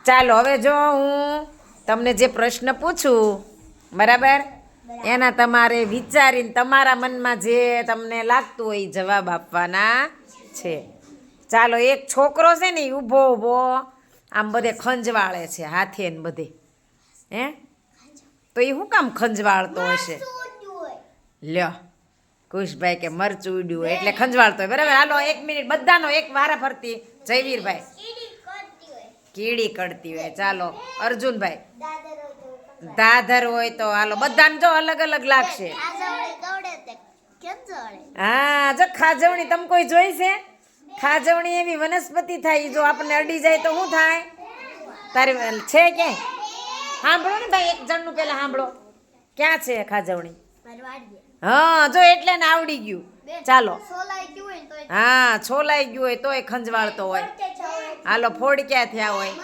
ચાલો હવે જો હું તમને જે પ્રશ્ન પૂછું બરાબર એના તમારે વિચારીને તમારા મનમાં જે તમને લાગતું હોય એ જવાબ આપવાના છે. ચાલો એક છોકરો છે ને ઊભો ઊભો આમ બધે ખંજવાળે છે હાથે ને બધે હે તો એ શું કામ ખંજવાળતો હશે? લ્યો કુશભાઈ કે મરચું ઉડ્યું હોય એટલે ખંજવાળતો હોય બરાબર. હાલો 1 મિનિટ બધાનો એક વારા ફરતી. જયવીરભાઈ કીડી કરતી હોય. ચાલો અર્જુનભાઈ દાદર હોય તો હાલો બધાને જો અલગ અલગ લાગશે. હા જો ખાજવણી તમે કોઈ જોઈ છે? ખાજવણી એવી વનસ્પતિ થાય જો આપણને અડી જાય તો શું થાય? તારી છે ક્યાંય? સાંભળો ને ભાઈ એક જણનું પેલા સાંભળો. ક્યાં છે ખાજવણી? હા જો એટલે ને આવડી ગયું. ચાલો હા છોલાઈ ગયું હોય તોય ખંજવાળતો હોય. હાલો ફોડ ક્યાં થયા હોય?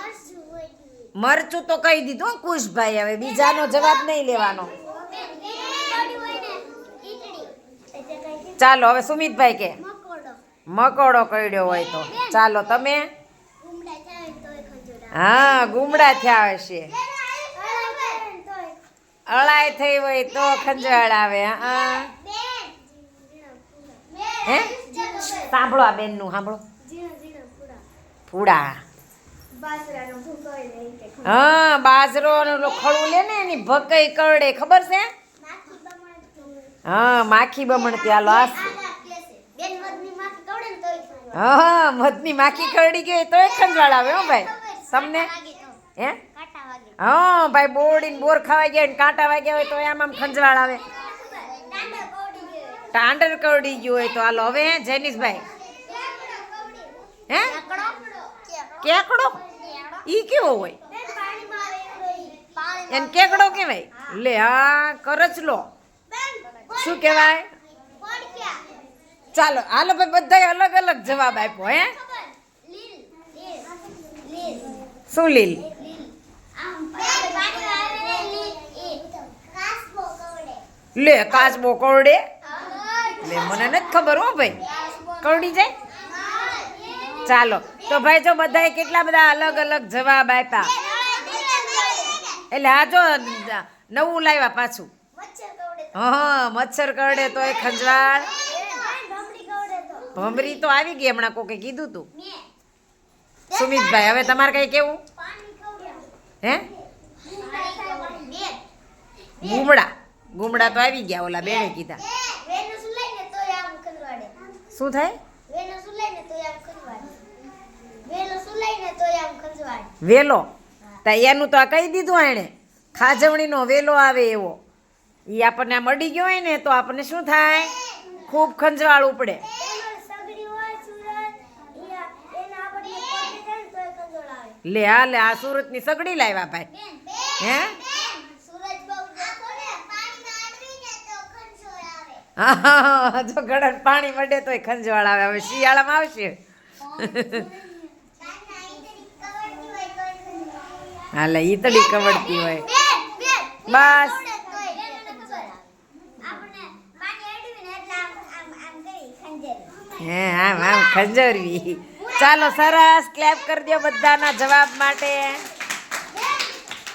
મરચું તો કહી દીધું કુશભાઈ. હવે બીજાનો જવાબ નહીં લેવાનો. ચાલો હવે સુમિતભાઈ કે મકોડો કરડ્યો હોય તો. ચાલો તમે? હા ગુમડા થયા હશે. અળાઈ થઈ હોય તો ખંજવાળ આવે. હા હે સાંભળો આ બેનનું સાંભળો. ફૂડા હા બાજરો ખડું લે ને એની ભકઈ કરડે ખબર છે? હા માખી બમણતી. હાલો હા મધની માખી કરડી ગઈ તોય ખંજવાળ આવે. હો ભાઈ તમને હે? હા ભાઈ બોડીને બોર ખાવાઈ ગયા ને કાંટા વાગ્યા હોય તો આમ આમ ખંજવાળ આવે. ટાંડર કરડી ગયું હોય તો. હાલો હવે જૈનિશભાઈ હે કેકડો ઈ કેવો હોય? એને કેકડો કહેવાય. લે હા કરચલો શું કહેવાય? ચાલો હાલો ભાઈ બધાએ અલગ અલગ જવાબ આપ્યો. હે શું લીલ? લે કાચબો કરડે? લે મને નથી ખબર હો ભાઈ. કરડી જાય? ચાલો તો ભાઈ જો બધાએ કેટલા બધા અલગ અલગ જવાબ આપ્યા. એટલે આ જો નવું લાવ્યા પાછું. હા મચ્છર કરડે તો એ ખંજવાળ. ભમરી તો આવી ગઈ હમણાં કોકે કીધું તું. સુમિતભાઈ હવે તમારે કઈ કેવું? હે ગુમડા ગુમડા તો આવી ગયા ઓલા બેને કીધા. શું થાય? વેલો તા એનું તો આ કહી દીધું એણે. ખાજવણીનો વેલો આવે એવો. એ આપણને આમ અડી ગયો હોય ને તો આપણને શું થાય? ખૂબ ખંજવાળ ઉપડે. લે હા લે આ સુરતની સગડી લાવ્યા ભાઈ. હે હા જો ગળણ પાણી મળે તોય ખંજવાળ આવે. હવે શિયાળામાં આવશે. હાલે ઈતળી કવડતી હોય બસ. હે આમ આમ ખંજરવી. ચાલો સરસ ક્લેપ કરી દો બધાના જવાબ માટે.